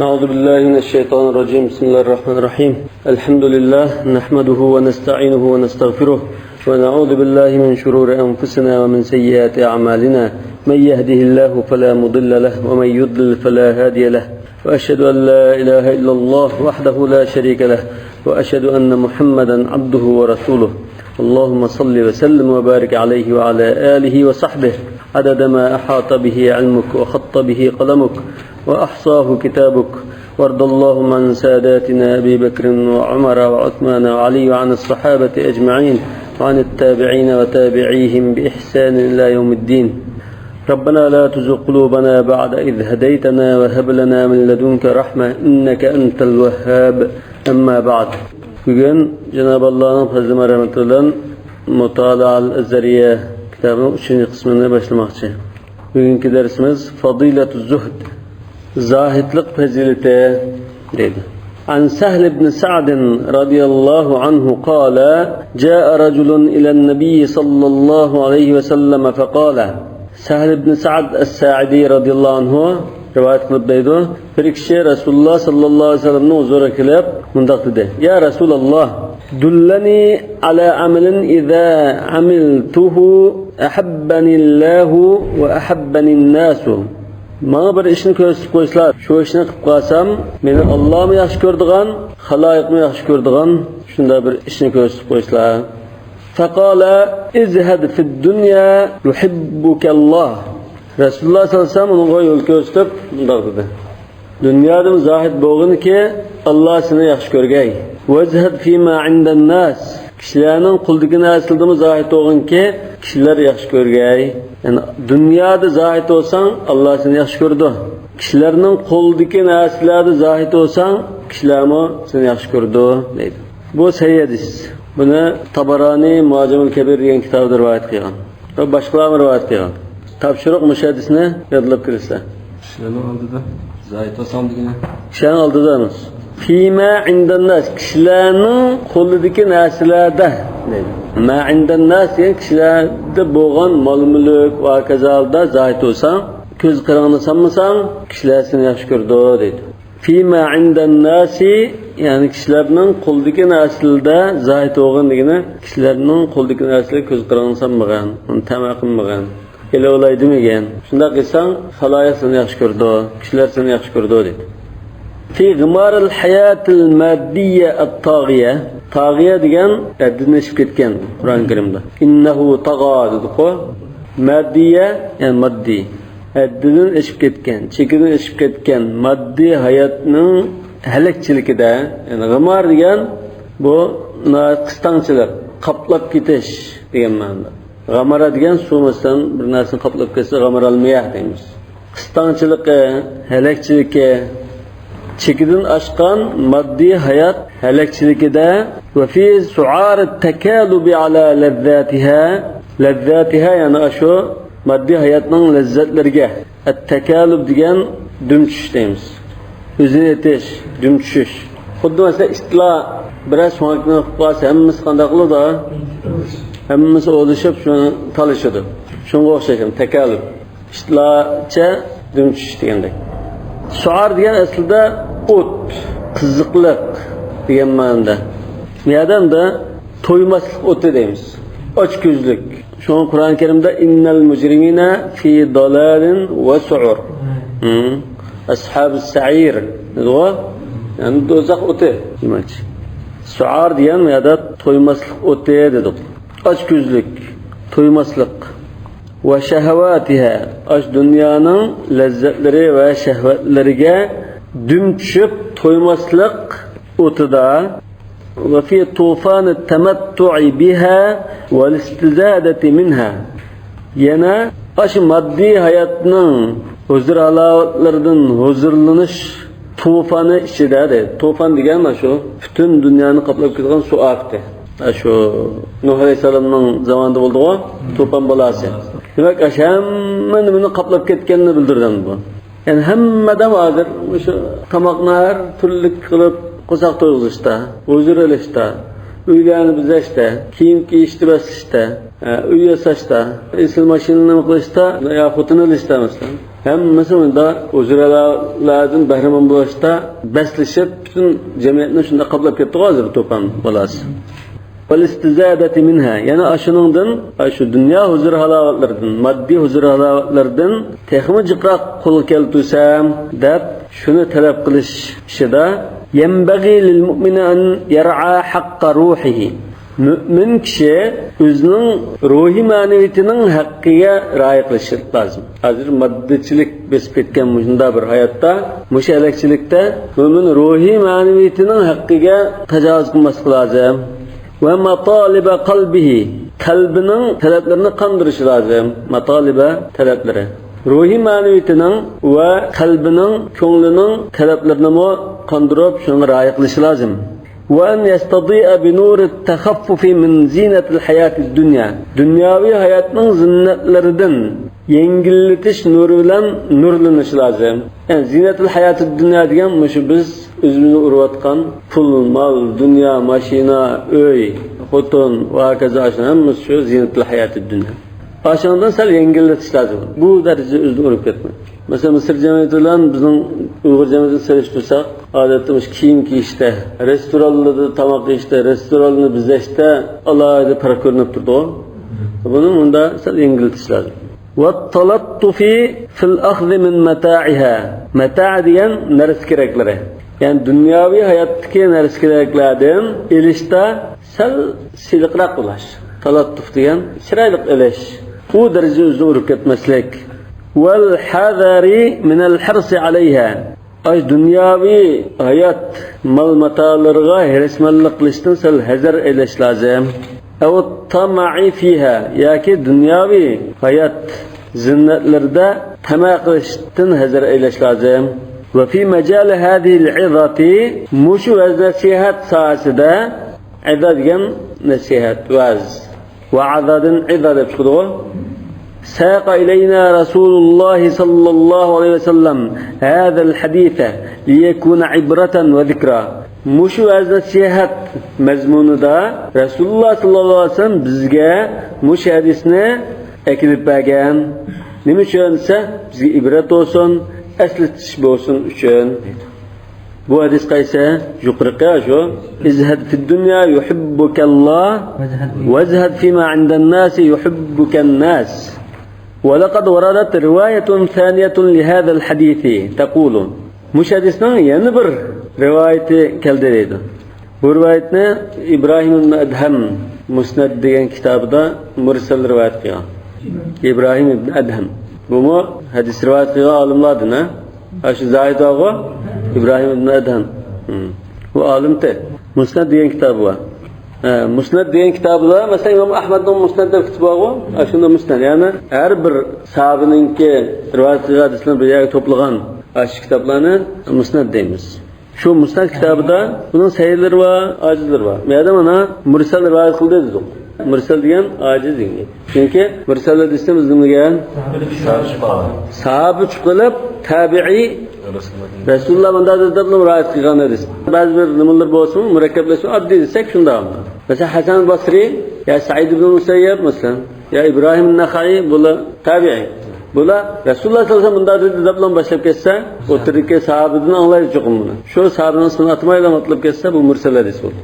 أعوذ بالله من الشيطان الرجيم. بسم الله الرحمن الرحيم. الحمد لله نحمده ونستعينه ونستغفره ونعوذ بالله من شرور أنفسنا ومن سيئات أعمالنا. من يهده الله فلا مضل له ومن يضلل فلا هادي له. وأشهد أن لا إله إلا الله وحده لا شريك له وأشهد أن محمدا عبده ورسوله. اللهم صل وسلم وبارك عليه وعلى آله وصحبه عدد ما أحاط به علمك وخط به قلمك وأحصاه كتابك. وارض اللهم عن ساداتنا أبي بكر وعمر وعثمان وعلي وعن الصحابة أجمعين وعن التابعين وتابعيهم بإحسان إلى يوم الدين. ربنا لا تزغ قلوبنا بعد إذ هديتنا وهب لنا من لدنك رحمة إنك أنت الوهاب. أما بعد. Bugün Cenab-ı Allah'ın fazl-ı merhametiyle Mutala el-Ezzeriye kitabının 3. kısmını başlamakçı. Bugünkü dersimiz Fadiletü Zuhd, zahitlik fezileti dedi. An Sahl ibn Sa'd radıyallahu anhu qala jaa raculun ilen nebiy sallallahu aleyhi ve sellem faqala. Sahl ibn Sa'd es-Sa'idi radıyallahu anhu rivayet qilib deydi, bir kishi Rasululloh sallallohu alayhi vasallamni huzuriga kelib mundaq dedi: "Ya Rasululloh, dullani ala amalin idza amiltuhu ahabbanillahu ve ahabbanin-nasu." Bana bir ishni ko'rsatib qo'ysalar, shu ishni qilib qolsam, meni Allohmi yaxshi ko'radigan, xaloyiqmi yaxshi ko'radigan, shunda bir ishni ko'rsatib qo'ysalar. Faqala izhad fid-dunya yuhibbukalloh. Rasululloh sallallohu alayhi vasallam unga yo'l ko'rsatib bunday dedi: "Dunyoda zahid bo'lgin ki Alloh seni yaxshi ko'rgay. Vazhad fima indan-nas." Kishilarning quldagi narsalarida zahid bo'lgin ki kishilar yaxshi ko'rgay. Yani dunyoda zahid bo'lsang Alloh seni yaxshi ko'rdi. Kishilarning quldagi narsalarda zahid bo'lsang kishilarmi seni yaxshi ko'rdi deydi. Bu sahih hadis. Buni Tabarani Mu'jamul Kabir degan kitobda rivoyat qilgan. Va boshqalar rivoyat qilgan. Topshiriq mushadisni yodlab kirsa. Kishilarning oldida zahid bo'lsam degani. Kishilarning oldidamiz. Fima indan-nas, kishilarning qo'lidagi narsalarda deydi. Ma indan-nas yani kishilarda bo'lgan mol-mulk va kazalda zahid bo'lsang, ko'z qirog'ini sanmasang, kishilar seni yaxshi ko'rdi deydi. Fima indan-nasi yani kishilarning qo'lidagi narsalarda zahid bo'lgan degani, kishilarning qo'lidagi narsalar ko'z qirog'ini sanmagan, uni tamaq qilmagan. Ele olay demagan. Shunda qilsang, xaloyiq seni yaxshi ko'rdi, kishilar seni yaxshi ko'rdi deydi. Fi g'imaril hayatil maddiyya at-taghiya. Taghiya degan adnishib ketgan Qur'on Karimda. Innahu tagha dedi-ku. Maddiya yani maddi. Addidan ishib ketgan, chekidan ishib ketgan maddi hayotning halakchiligida, yani g'imar degan bu qistonchilik, qoplab ketish degan ma'noda. G'amara degan suvmasdan bir narsani qoplab ketsa g'amar al-miyah deymiz. Qistonchilikka, halakchilikka, chekidan oshgan moddiy hayot halakchiligida va fi su'ar at-takalubi ala lazzatiha yani shu moddiy hayotning lazzatlariga at-takalub degan dum tushish deymiz. O'zini etish, dum tushish. Xuddi masalan istila biroz so'ngakni qilib qolsa hammasi qanday qiladi? Hammasi o'lishib shuni talishadi. Shunga o'xshagan takalub. İştilacha dum tushish degandek. Suar degan aslida o't, qiziqlik degan ma'noda. Bu yerda to'ymaslik o'ti deymiz. Ochko'zlik. Shu Qur'on Karimda innal mujrimina fi dalalin va su'ur. Ashabus sa'ir. Yani do'zax o'ti demoqchi. Suar degan bu yerda to'ymaslik o'ti dedik. Ochko'zlik, to'ymaslik. Ve şehvatiha, aş dünyanın lezzetleri ve şehvetleriga düm tushib to'ymaslik o'tida ve fi tufan at-tamattu'i biha ve al-istizadati minha. Yana aş maddi hayatning huzur alatlaridan huzurlanish tufanı ichida de. Tufan degan shu butun dunyoni qoplab ketgan suv oqdi. Şu Nuh Aleyhisselam'ın zamanında bo'ldi-ku, to'fon bolasi. Demak, hammani buni qoplab ketganini bildirgan bu. Yani hammada hozir o'sha tomoqlar turli qilib qo'saq to'yg'izishda, huzur olishda, uylarni buzashda, kiyim kiyishda basishda, uy yasashda, esil mashinani qilishda, ya xotin olishda masalan. Hammasi unda o'zralardan bahramand bo'lishda baslashib, butun jamiyatni shunda qoplab ketdi hozir to'pon bolasi. Wal istizadati minha, yana ashuningdan, shu dunyo huzur halovatlaridan, moddiy huzur halovatlaridan texmi jiqroq qo'l keltirsam deb shuni talab qilish ishida yanbaghi lil mu'mini an yar'a haqqa ruhihi. Mümin kishi o'zining ruhiy ma'naviyatining haqqiga rioya qilishi lozim. Hozir moddichilik besib ketgan bunda bir hayotda, mushalakchilikda mu'min ruhiy ma'naviyatining haqqiga tajovuz qilmaslik lozim. Ve mataliba qalbihi, qalbining talablarini qondirishi lozim. Mataliba talabları. Ruhiy ma'naviyatining va qalbining, ko'nglining talablarini qondirib, shunga rioya qilishi lozim. وأن يستضيء بنور التخفف من زينة الحياة الدنيا. Dünyavi hayatning zinnetlerinden yengilletiş nuruyla nurlanish lazım. Yani zinetul hayatı dünya degan şu biz özümüzü urvatkan pul, mal, dünya, maşina, öy, xotin ve hakaza aşınamız şu zinetul hayatı dünya. Aşağıdan sal yengilletiş lazım. Bu derece özünü urup ketmek. Mesela Mısır cemiyetiyle bizim Uygur cemiyetini seliştirsak, adetimiz kiyim kiyişte, restoranlarda tamak yiyişte, restoranını bizleşte Allah'a para görünüp durdu o. Bunun bunda sal yengilletiş lazım. وَالتَّلَطُّفِ فِي الْأَخْذِ مِنْ مَتَاعِهَا. Meta' diyen neresi gerekleri. Yani dünyavi hayattaki neresi gereklerden ilişte sal silikrak ulaş. Talattuf diyen şiraylık eleş. Bu derece üzü urup ketmeslik. وَالْحَذَرِ مِنَ الْحِرْسِ عَلَيْهَا. Ay dünyavi hayat mal matalarına heresmellik kılıştın sal hazır eleş lazım. Ev tama'i fiha, ya ki dünyavi hayat zinnetlerde tamah kılıştın hazır eyleş lazım. Ve fi mecali hadihil izati, muşu ve nasihat sahasida, izad gen nasihat, vaz. Ve azadın izad yapışkıdı o. Saqa ileyna Resulullah sallallahu aleyhi ve sellem hadal haditha liyekuna ibratan ve zikra. Muşu az nasihat mezmunida Resulullah sallallahu aleyhi ve sellem bizga muş hadisni ekilib bergan. Nima uchun esa bizga ibrat bo'lsin, eslatish bo'lsin uchun. Bu hadis qaysi? Yuqoriga shu izhad fid dunya yuhibbukallah wazhad fima 'indan nas yuhibbukan nas. ولقد وردت رواية ثانية لهذا الحديث تقول muş hadisning yana bir rivayeti keldi deydi. Bu rivayetni İbrahim ibn Adham Musnad degan kitobida mursal rivayet qilgan. İbrahim ibn Adham. Bu hadis rivayet qilgan olimlardan, shu Zaid og'a İbrahim ibn Adham. Bu olimdir. Musnad degan kitobi bor. Musnad degan kitobda masalan İmam Ahmadning Musnad deb kitobi bor. Shunda Musnad, ya'ni har bir sahabiningki rivayet qilgan hadislarni bir yerga to'plagan aş kitaplarını Musnad deymiz. Şu Musnad kitabında bunun sayıları var, acizleri var. Madem ona mursal rivayet kıldı dedik. Mursal diyen aciz değil. Çünkü mursal dediğimiz ne gelen? Sahabe çıkılıp tabi'i Resulullah bunda da rivayet kılgan dediz. Bazı bir numaralar olsun, mürekkepleşsin, adli desek şunda ama. Mesela Hasan Basri, ya Said ibn Musayyab mesela, ya İbrahim Nakhai, bunlar tabi'i. Bula Resulullah sallallahu aleyhi ve sellem bunda dablan başlayıp kesse, o tırıkke sahabeden anlayıcı çokum bunu. Şu sahabenin sını atmayla matlıp kesse bu mursal hadis oldu.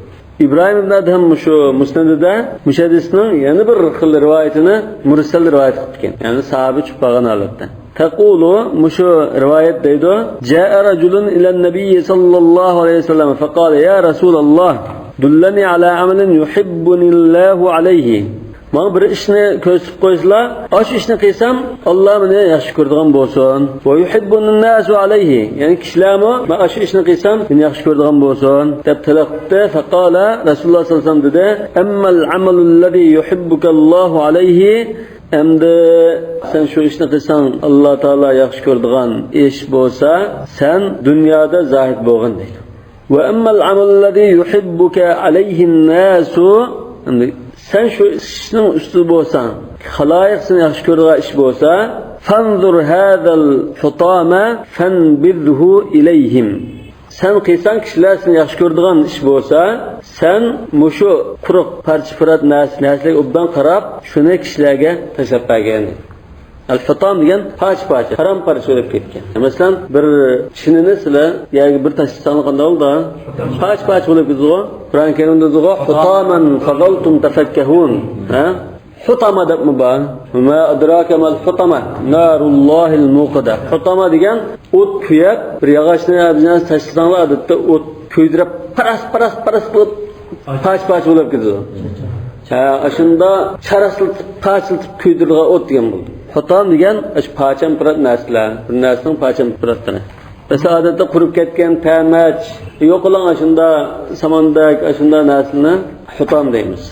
İbrahim ibn Adham şu musnadida müşahidisinin yeni bir xil rivayetini mursal rivayet etken. Yani sahabe çıkpagan halatda. Taqulu muşu rivayet deydi. Ja'a raculun ilen nebiyyi sallallahu aleyhi ve sellem faqala ya Resulallah dullani ala amelin yuhibbunillahu aleyhi. Bana bir işni ko'rsatib qo'ysalar, osh ishni qilsam, Alloh meni yaxshi ko'radigan bo'lsin. Va yuhibbun nasu alayhi. Ya'ni kishilarmi, men osh ishni qilsam, meni yaxshi ko'radigan bo'lsin deb talab qildi. Faqala Rasululloh sallallohu alayhi vasallam dedi: "Ammal amalu allazi yuhibbukallohu alayhi." Endi sen shu ishni qilsang, Alloh taolo yaxshi ko'radigan ish bo'lsa, sen dunyoda zohid bo'lgin deydi. Va ammal amalu allazi yuhibbuka alayhi an-nasu. Sen şu işin üstü bolsan, halayiq seni yaxshi ko'radigan ish bo'lsa, fanzur hadal hutama fanbidhu ilayhim. Sen qilsang kishilar seni yaxshi ko'radigan ish bo'lsa, sen mushu quruq parcha-purat narsalarga obdan qarab, shuni kishilarga tashlab bergan. Al-hutam degan parcha, harom parcha bo'lib ketgan. Masalan, bir chinini sizlar yoki bir tashlangan qanday bo'ldi? Parcha bo'lib ketdi-ku. Qur'on Karimda deydi, "Hutaman fadaltum tafakkahun." Ha? Hutama deb muban. Ma adraka mal hutama? Narullohil muqada. Hutama degan o't kuyab, bir yog'ochni bizdan tashlangan odatda o't kuydirib, paras bo'lib parcha bo'lib ketdi. Shunda charaslatib, parchalatib kuydirilgan o't degan bo'ldi. Hutam degan ash parcham pirat narsalar, bir narsaning parcham piratdan. Mesela odatda qurib ketgan tamach, yo'qolan shunda samondak, shunda narsalarni hutam deymiz.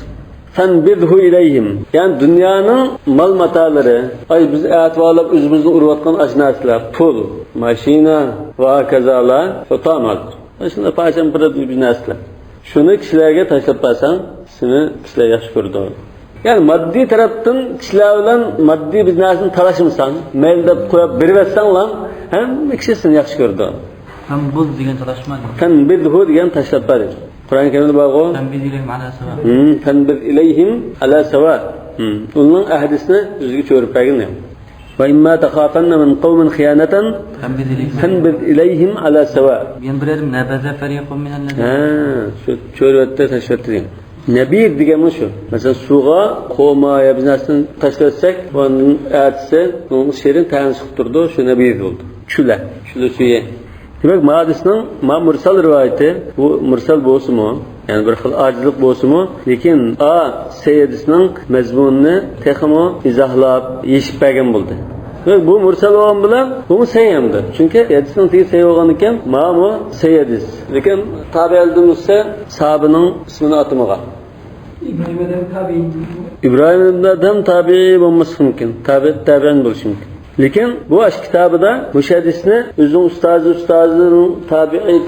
Fanbidhu ilayhim. Yani dünyanın mal matalari, ay biz atvalab o'zimizni urayotgan narsalar, pul, mashina va kazalar hutamaldir. Shunda parcham pirat bir narsalar. Shuni kishilarga tashlab qo'ysang, seni kishilar yaxshi ko'radi. Yani maddi tarafdan kishilar bilan maddi biznesini talashimsan, mayl deb qo'yib berversan lan, hamma kishi seni yaxshi ko'radi. Tanbuz degan talashma. Tanbidhu degan tashlab qo'ydi. Qur'on Karimda bor-ku. Tanbid ilayhim ala sawa. Tanbid ilayhim ala sawa. Uning ahdisini o'ziga cho'rib bergan. Va imma takhafanna min qawmin khiyanatan tanbid ilayhim ala sawa. Ben bilerim nabaza fariqun minal ladin. Shu cho'rvatda tashlabdi. Nabir degani shu. Masalan, suvga qo'ma yabnasini tashlatsak, onun atsa, onun sherin tanishib turdi, shu nabir bo'ldi. Shula suya. Demek hadisning mursal rivoyati, bu mursal bo'lsa-mu, yani bir xil ojizlik bo'lsa-mu, lekin sayyidisning mazmunini texmo izohlab yeshib bergan bo'ldi. Ve bu mursal olan bilan bu sayyamdir. Çünkü hadisning tegi sayy bo'lgan ekan, ma'mu sayyidis. Lekin tabi'ildimizsa sahabening ismini atamagan. İbrahim ibn Adham tabi'i bo'lmasi mumkin. Tabi'in bo'lishi mumkin. Lekin bu ash kitobida bu hadisni o'zining ustozining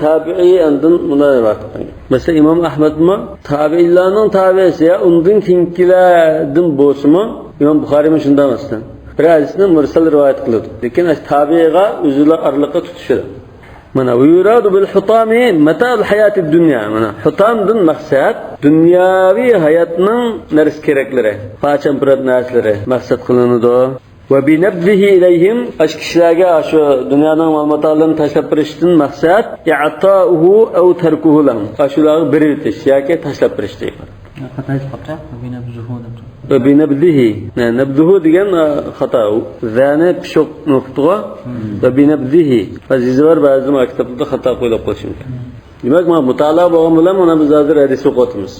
tabi'i andin buni rivoyat qilgan. Mesela İmam Ahmedmi tabi'illarning tabi'isi ya undan keyingilardan bo'lsa-mu, İmam Buxoriymi shunda emasdan. Bir hadisni mursal rivoyat qiladi. Lekin ash tabi'iga o'zlar araliqqa tutishadi. Mana yuradu bil hutami mata'ul hayatid dunya. Mana hutamdan maqsad dunyoviy hayotning narsa keraklari, parcham pirat narsalari maqsad qilinadi. Ve binabzihi ilayhim ash kishilarga shu dunyoning ma'lumotlarini tashlab berishdan maqsad i'ta'uhu aw tarkuhu lahum. Ashularga berib o'tish yoki tashlab berish deydi. Xatoy qopta, binabzuhu deb. Ve binabzihi, nabzuhu degan xato. Zani pishoq nuqtaga ve binabzihi. Azizlar ba'zi maktablarda xato qo'yib qo'yish mumkin. Demak, men mutolaa bo'lgan bilan mana biz hozir hadis o'qiyapmiz.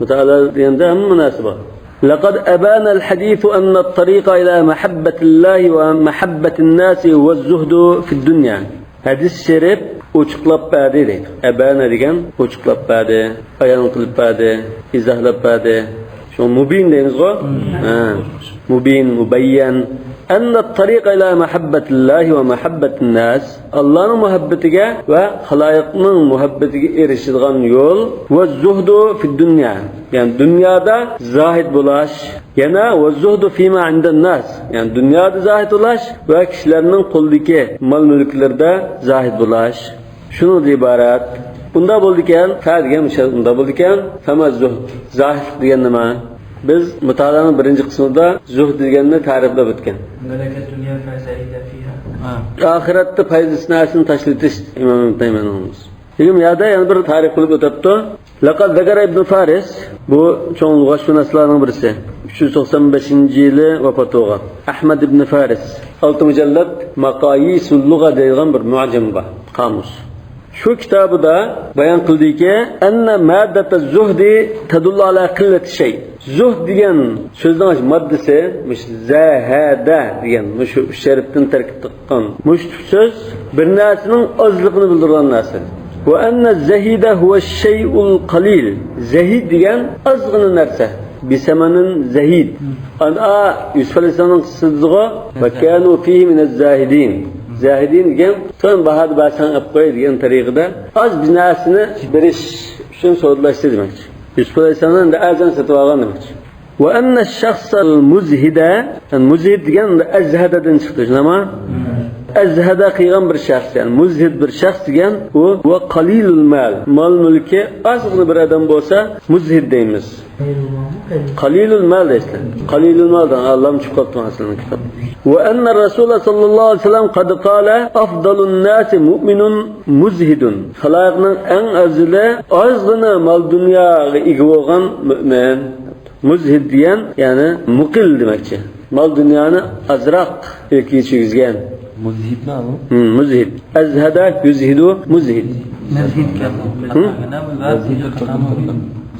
Mutolaa deganda hamma narsa bor. لقد أبان الحديث أن الطريق إلى محبة الله ومحبة الناس هو الزهد في الدنيا. Hadis şerif uçuklap badi. Ebana degan uçuklap badi, ayan qilib badi, izohlab badi. Şu mubin deymiz go? Mubin, mubayyan. أن الطريق إلى محبة الله ومحبة الناس الله محبتك وخلائقنا محبتك إرشدغان يول والزهد في الدنيا يعني الدنيا دا زاهد بلاش يعني والزهد فيما عند الناس يعني الدنيا دا زاهد بلاش وكشلرنن قلدك مال ملكلر دا زاهد بلاش شنو دي عبارات bunda bo'ldikan qadigan bunda bo'ldikan fama zuhd zahid degan nima biz mutolaaning birinchi qismida zuhd deganni ta'riflab o'tgan. Oxiratda foydasiz narsani tashlatish Imom Ibn Taymiyahning. Lekin yerda yana bir ta'rif qilib o'tibdi. Laqad zakara Ibn Faris bu cho'ng lug'atshunoslarning birisi. 395-yili vafot bo'lgan. Ahmad ibn Faris 6 mujallad Maqayisul Lugha degan bir mu'jam bor, qomus. Şu kitabida bayon qildiki, anna maddatu zuhdi tadullu ala qillati shay. Zuhd degan so'zning moddasi mush zahada degan mush sharifdan tarkib topgan. Mush so'z bir narsaning ozligini bildirgan narsa. Wa anna zahida huwa shay'ul qalil. Zahid degan ozgina narsa. Bisamanin zahid. Ana Yusuf alayhisolamning qissasiga va kanu fihi min az-zahidin. Zahidin degan son bahad basan qo'y degan tariqada az binasini berish uchun so'zlashdi demakchi. Yusuf alayhisolamdan da azan sotib olgan demakchi. Va anna ash-shakhs al-muzhida, al-muzhid degan azhadadan chiqdi. Nima? azhada qilgan bir shaxs, ya'ni muzhid bir shaxs degan u va qalilul mal. Mal mulki ozgina bir odam bo'lsa, muzhid deymiz. Qalilul mal deysan. Qalilul maldan Allohim chiqib qoldi masalan kitob. Wa anna Rasululloh sallallohu alayhi vasallam qad qala afdalun nas mu'minun muzhidun. Xalqning eng afzali ozgina mal dunyoga ega bo'lgan mu'min. Muzhid degan, ya'ni muqil demakchi. Mal dunyoni azroq kechirgan. Muzhid mi? Muzhid. Azhada yuzhidu muzhid. Muzhid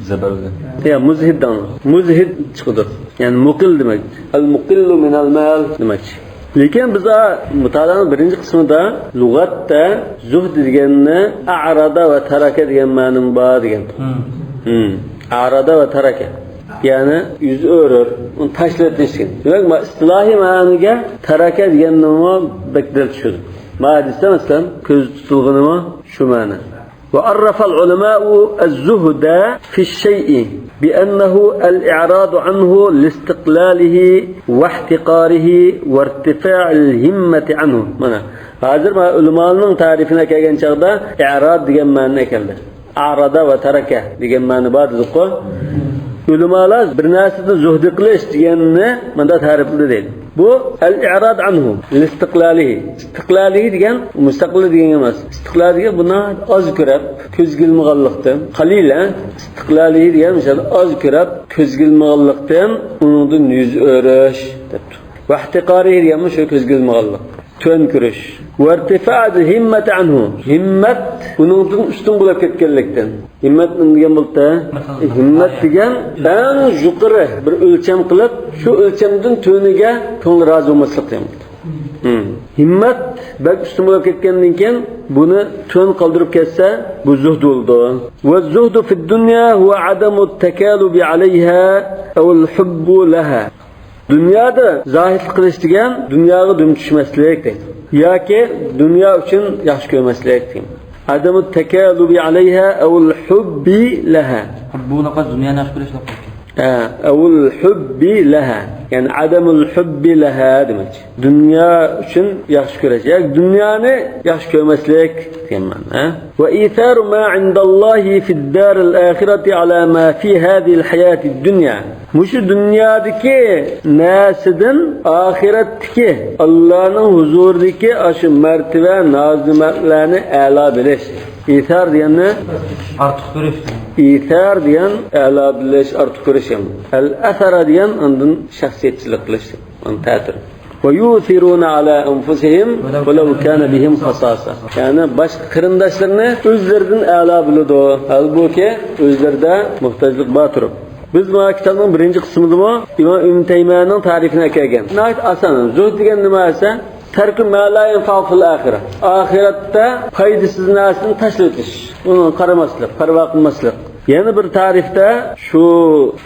Zabarga. Ya muzhiddan. Muzhid chiqdi. Ya'ni muqil demak. Al-muqillu min al-mal demak. Lekin biz mutolaaning birinchi qismida lug'atda zuhd deganni a'rada va taraka degan ma'no bor degan. A'rada va taraka. Yani yüz örür, onu taşlatmışsın. Demek istilahi ma'niga taraka degan nima bekdel tushadi. Ma'disda masalan ko'z tutulg'ini shu ma'no. وعرف العلماء الزهد في الشيء بأنه الإعراض عنه لاستقلاله واحتقاره وارتفاع الهمة عنه. Hazır ulamaning ta'rifine kelgan chaqda i'rod degan ma'no keldi. A'rada va taraka degan ma'no bor dedi-ku. Ulamalar bir narsada zuhd qilish deganni menda ta'rifladi deydi. Bu al-i'rad anhu li-istiqlalihi. Istiqlalihi degan mustaqil degan emas. Istiqlal degan buni oz ko'rib, ko'zgilmag'anlikdan, qalila istiqlalihi degan misol oz ko'rib, ko'zgilmag'anlikdan uningdan yuz o'rish debdi. Va ihtiqarihi degan shu ko'zgilmag'anlik, to'n ko'rish. Va irtifa'at himmat anhu. Himmat uningdan ustun bo'lib ketganlikdan. Himmat degan bo'lsa, himmat degan eng yuqori bir o'lcham qilib, shu o'lchamdan to'niga ko'ngil rozi bo'lmaslik demoqda. Himmat bak ustun bo'lib ketgandan keyin buni to'n qoldirib ketsa, bu zuhd bo'ldi. Va zuhdu fi dunya huwa adamu at-takalubi 'alayha aw al-hubbu laha. Dunyoda zohid qilish degan dunyoga dum tushmaslik deydi. Yoki dunyo uchun yaxshi ko'rmaslik deydi. Adamu at-takalubi 'alayha aw al-hubbi laha. Bu laqad dunyoni yaxshi ko'rish laqad. أو الحب لها يعني عدم الحب لها demek. Dünya için yaxshi ko'rash. Yani dünyani yaxshi ko'rmaslik degan. Ve itharu ma indallahi fid daril ahireti ala ma fi hadhihi al-hayati ad-dunya. Mushu dunyodagi narsadan oxiratdagi Allohning huzuridagi aşı martaba nazimatlarni a'lo bilish. İthar degani ortiq ko'rish. İthar degan a'lo bilish, ortiq ko'rish ham. Al-athara degan undan shaxsiyatchilik qilish, on ta'tir. Ve yuthiruna ala anfusihim walau kana bihim khasasa. Yani boshqa qarindoshlarni o'zlaridan a'lo biladi. Halbuki o'zlarida muhtojlik bor turib. Biz bu kitobning birinchi qismida İmam Ibn Taymiyyaning ta'rifini kelgan. Nəhayət asan. Zuhd degan nima esa? Terk-i ma'layin fa'fil ahire. Ahirette faydasız narsini tashlatish. Uni qaramaslik, parvo qilmaslik. Yana bir tarifda shu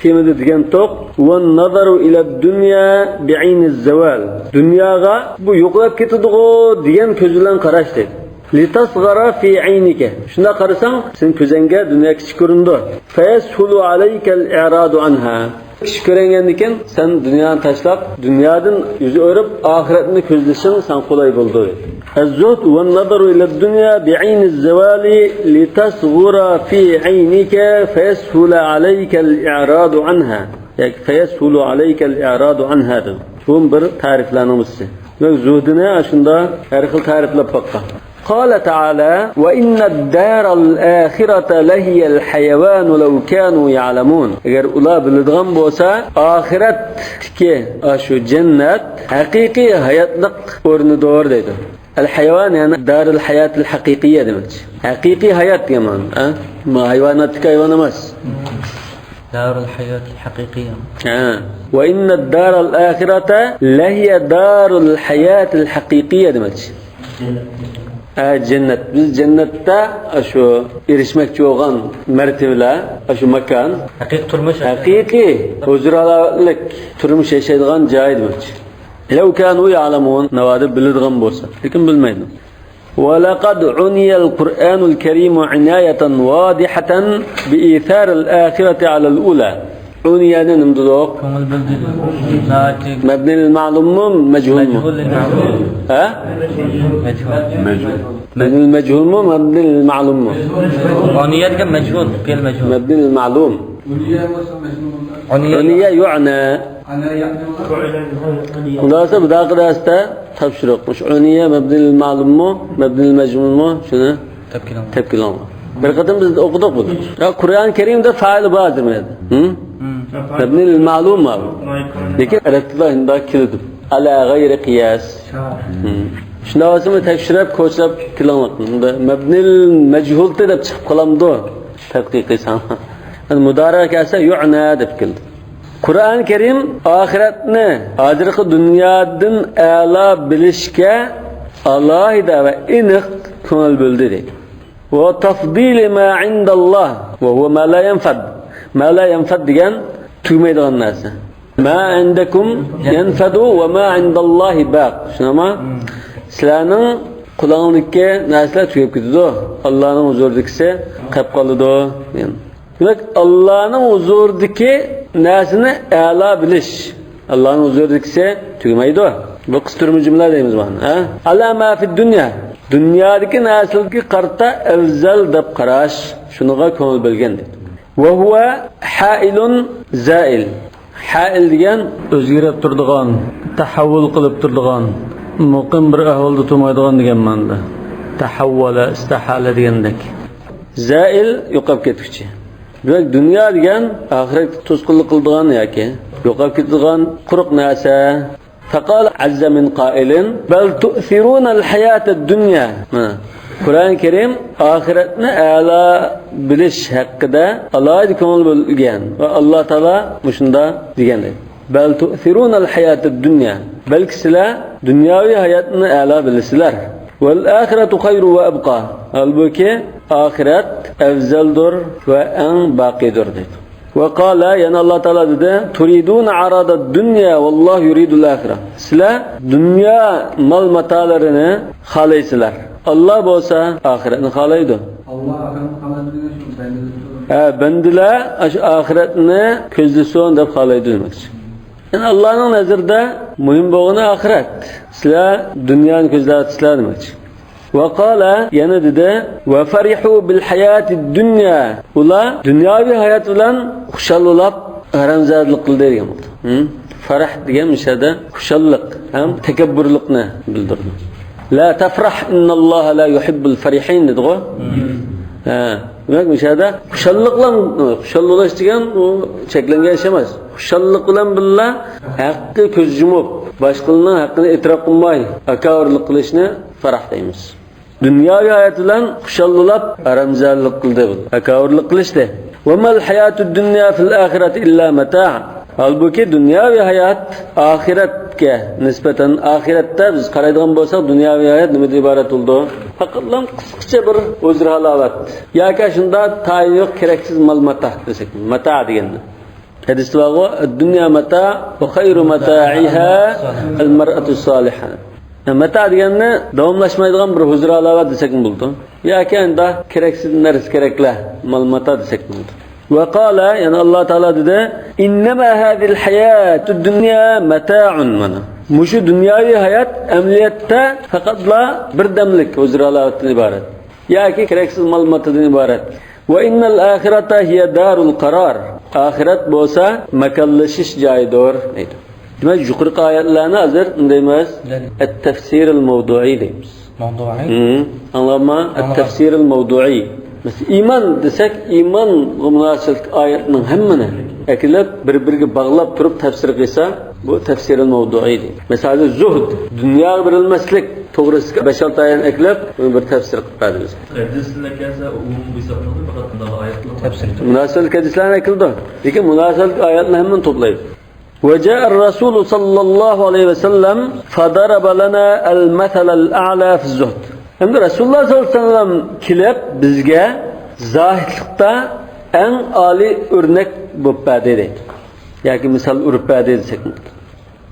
temada degan to'q va nazaru ila dunya bi'ayniz zawal. Dunyoga bu yo'qlab ketadi-ku degan ko'z bilan qarash deydi. Litasghara fi 'aynika. Shunda qarasang, sen ko'zingga dunyo kichik ko'rindi. Fayashulu alayka al-i'radu anha. Kishi ko'rangandan keyin sen dunyoni tashlab, dunyodan yuz o'rib, oxiratni ko'zlashing sen qulay bo'ldi. Az-zuhd va an-nazaru ila ad-dunya bi'ayni az-zawali litasghura fi 'aynika fayashulu alayka al-i'radu anha. Yani fayashulu alayka al-i'radu anha. Bu bir ta'riflarning birisi. Ve zuhdini shunda har xil ta'riflab boqqan. قال تعالى وإن الدار الآخرة لهي الحيوان لو كانوا يعلمون. Eğer ular biladigan bo'lsa, oxiratdagi shu jannat haqiqiy hayotlik o'rnidir deydi. Al-hayvan yani darul hayatil haqiqiyya demek. Haqiqiy hayot degan. Bu hayvonotdagi hayvon emas. Darul hayatil haqiqiyya. Ve inna ad-daral ahirata lahiya darul hayatil haqiqiyya demek. Cennet. Biz cennette şu erişmekçi olan mertebeler, şu mekan, hakiki huzuralılık turmuş yaşaydıgan joy demek. Lev kanu ya'lamun navada biladigan bo'lsa, lekin bilmaydi. Ve laqad uniya al-Qur'anul Kerim inayatan wadihatan bi ithar al-akhirati ala al-ula. Uniyani nimdudoq. Ko'ngil bildi. Nati. Mabnil ma'lum mu, majhul mu? Majhul ma'lum. Ha? Majhul. Mabnil majhul mu, mabnil ma'lum mu? Oniyatga majhul, fe'l majhul. Mabnil ma'lum. Uniya yu'na. Xulasa bu daqidasida topshiriqmish. Uniya mabnil ma'lum mu, mabnil majhul mu? Shuni tepkilan. Bir qatim biz o'qidik buni. Qur'on Karimda fa'il ba'zir edi. Mabnil ma'lum mu? Lekin arabda unda keldi. Ala g'ayri qiyas. Shunavasini tekshirib, ko'chirib kilanliq. Mabnil majhul deb chiqib qolamdi. Tadqiq qilsam. Mudara kelsa yu'na deb keldi. Qur'on Karim oxiratni hozirgi dunyodan a'lo bilishga alohida va aniq ko'ngil bo'ldi deydi. Va tafdil ma indalloh va huwa ma la yanfad. Ma la yanfad degan tugmaydigan narsa. Ma indakum yanfadu va ma indallohi baq. Shunama sizlarning qulog'ingizga narsalar tugab ketadi. Allohning huzuridagisi qolib qoladi. Demak, Allohning huzuridagi narsani a'lo bilish. Allohning huzuridagisi tugmaydi. Bu qisqa jumla deymiz buni. Ala ma fi dunya. Dunyodagi narsalarga qarta afzal deb qarash, shuniga ko'ngil bilgan deydi. Va huwa ha'ilun za'il. Ha'il degan o'zgarib turadigan, tahavvul qilib turadigan, muqim bir ahvolda turmaydigan degan ma'noda. Tahavvala, istahala degandek. Za'il yo'qolib ketuvchi. Demak, dunyo degan oxirat to'sqinlik qiladigan yoki yo'qolib ketadigan quruq narsa. فقال عز من قائل بل تؤثرون الحياة الدنيا. Qur'on Karim oxiratni a'lo bilish haqida alohida ko'ngil bo'lgan va Alloh taolo shunda deganlar. Bal tu'thiruna al-hayat ad-dunya. Balki sizlar dunyoviy hayotni a'lo bilasizlar. Val oxiratu khayru va abqa. Albuki oxirat afzaldir va eng baqidir dedi. وقال yana Alloh taolo dedi turiduna arada dunya vallohu yuridul axira. Sizlar dunyo mol matolarini xohlaysizlar. Alloh bo'lsa oxiratni xohlaydi. Alloh oxiratni xohlaydi. Bandalar shu oxiratni ko'zlasin deb xohlaydi demoqchi. Yani Allohning nazarida muhim bo'lgani oxirat. Sizlar dunyoni ko'zlayapsizlar demoqchi. وقال yana dedi va farihu bil hayatid dunya. Ular dunyoviy hayot bilan xushalolab haramzadlik qildi degan bo'ldi. Farah degan mishada xushallik ham takabburlikni bildirdi. La tafrah innalloha la yuhibbul farihin dedi. Demak mishada xushallik bilan xushallolash degan u cheklangan ish emas. Xushallik bilan billa haqqi ko'z yumib, boshqalarning haqqini e'tirof qilmay, akavorlik qilishni farah deymiz. Dunyoviy hayot bilan xushalolab haramzadlik qildi bu. Akavorlik qilishdi. Va mal hayatud dunya fil oxirati illa mata'. Halbuki dunyoviy hayot oxiratga nisbatan oxiratda biz qaraydigan bo'lsak dunyoviy hayot nimadan iborat bo'ldi? Faqatlam qisqacha bir o'zir halovat. Yoki shunda tayinliq keraksiz mal mata' desak, mata' deganda. Hadisda var, "Dunya mata' va khayru mata'iha al-mar'atu salihah." Mata deganda davomlashmaydigan bir huzur halovat desak bo'ldi. Yoki unda keraksiz narsa keraklar, mal mata desak bo'ldi. Ve qala yani Allah Teala dedi innema hadil hayatud dunya mata'un mana. Mushu dunyoviy hayot amliyatda faqatla birdamlik huzur halovatdan iborat. Yoki keraksiz ma'lumotdan iborat. Ve innal ahirata hiya darul qarar. Ahirat bo'lsa makallashish joyidir deydi. Demak yuqorqi oyatlarni hozir deymiz at-tafsir al-mawdu'i deymiz. Mawdu'i? Anlama at-tafsir al-mawdu'i. Mesela iman desek iman münasibet ayetinin hemmini ekilip birbirine bağlap durup tefsir kıysa bu tefsir-i mevdu'i değil. Mesela zuhd, dünya birilmeslik doğrusu 5-6 ayet ekilip bir tefsir kıysa. Hadisler kelse umum bir saptadı fakat bundan ayetler tefsir. Münasibet hadisler ekildi. Peki münasibet ayetini hemen toplayıp. وجاء الرسول صلى الله عليه وسلم فضرب لنا المثل الأعلى في الزهد. Hem de Resulullah sallallahu aleyhi ve sellem kilip bizge zahitlikta en ali örnek buppa dedi. Yani misal urpa desek.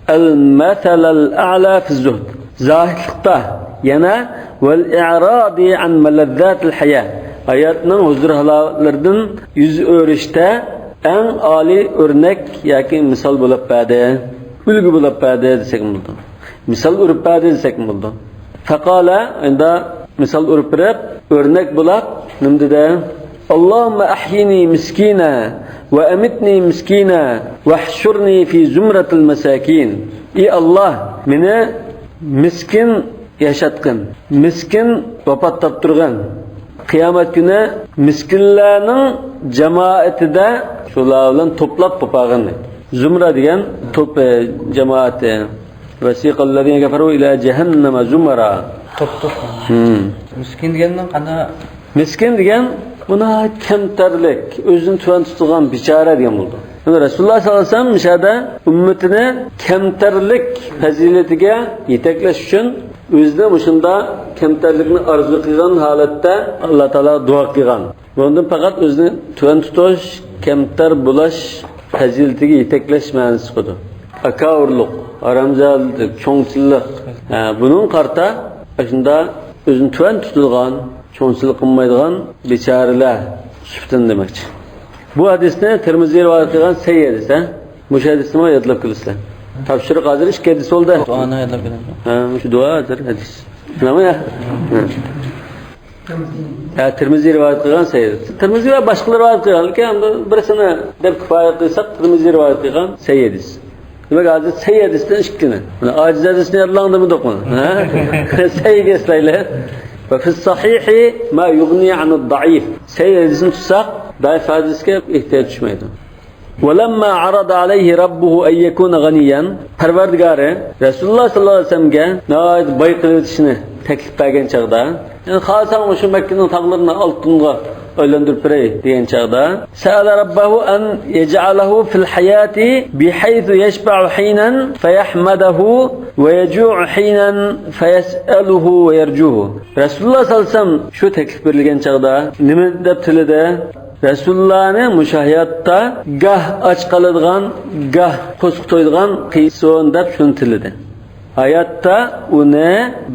El-mesel el-a'la fi zuhd. Zahitlikta yana vel i'radi an melezzatil hayat. Hayatının huzur halalardan yüz örüşte eng oliy o'rnak yoki misol bo'lib berdi, ulgu bo'lib berdi desak bo'ladi. Misol urib berdi desak bo'ladi. Faqala unda misol urib berib o'rnak bo'lib nima dedi? Allohumma ahyini miskina va amitni miskina wahshurni fi zumratil masakin. Ey Allah, meni miskin yaşatqin, miskin vafot toptirgan. Qiyomat kuni miskinlarning jamoatida shular bilan to'plab qo'pag'in. Zumra degan to'p jamoati. Vasiqallazina kafaru ila jahannama zumra. Top. Miskin degandan qanday? Miskin degan buna kamtarlik, o'zini tuvan tutgan bichora degan bo'ldi. Rasululloh sollallohu alayhi vasallam mishada ummatini kamtarlik fazilatiga yetaklash uchun o'zini mushunda kamtarlikni orzu qilgan holatda Alloh taolo duo qilgan. Bundan faqat o'zini tuvan tutish, kamtar bo'lish fazilatiga yetaklash ma'nosi qildi. Akavurlik, aramzalik, cho'ngchilik. Bunun qarta shunda o'zini tuvan tutilgan, cho'ngchilik qilmaydigan bechoralar suftin demakchi. Bu hadisni Tirmiziy rivoyat qilgan sahih hadis, ha? Bu hadisni yodlab qo'yinglar. Topshiriq hozir ikki hadis bo'ldi. Duoni yodlab qo'ying. Ha, shu duo hozir hadis. Nima ya? Ha, Tirmiziy rivoyat qilgan sahih. Tirmiziy va boshqalar rivoyat qilgan, lekin birisini deb kifoya qilsak, Tirmiziy rivoyat qilgan sahih hadis. Demak, hozir sahih hadisdan ikkini. Mana ojiz hadisni yodlandimi do'qmi? Ha? Sahih eslaylar. Ve fi sahihi ma yughni an'd-da'if. Sahih hadisni tutsak, da'if hadisga ehtiyoj tushmaydi. Walamma arada alayhi rabbuhu an yakuna ghaniyan. Parvardigori Rasululloh sallallohu alayhi vasallamga navoid boy qilishni taklif qilgan chaqda, yani xohlasam o'sha Makkaning tog'larini oltinga aylantirib beray degan chaqda, sa'ala rabbahu an yaj'alahu fil hayati bihaythu yashba'u hinan fayahmadahu ve yecu'u hinan fayas'aluhu ve yercuhu. Rasululloh sallallohu alayhi vasallam shu taklif berilgan chaqda nima deb tilida? Rasulullahni mushahiyatda gah och qoladigan, gah qo'shiq to'ydigan qiyson deb shuni tilida. Hayatda uni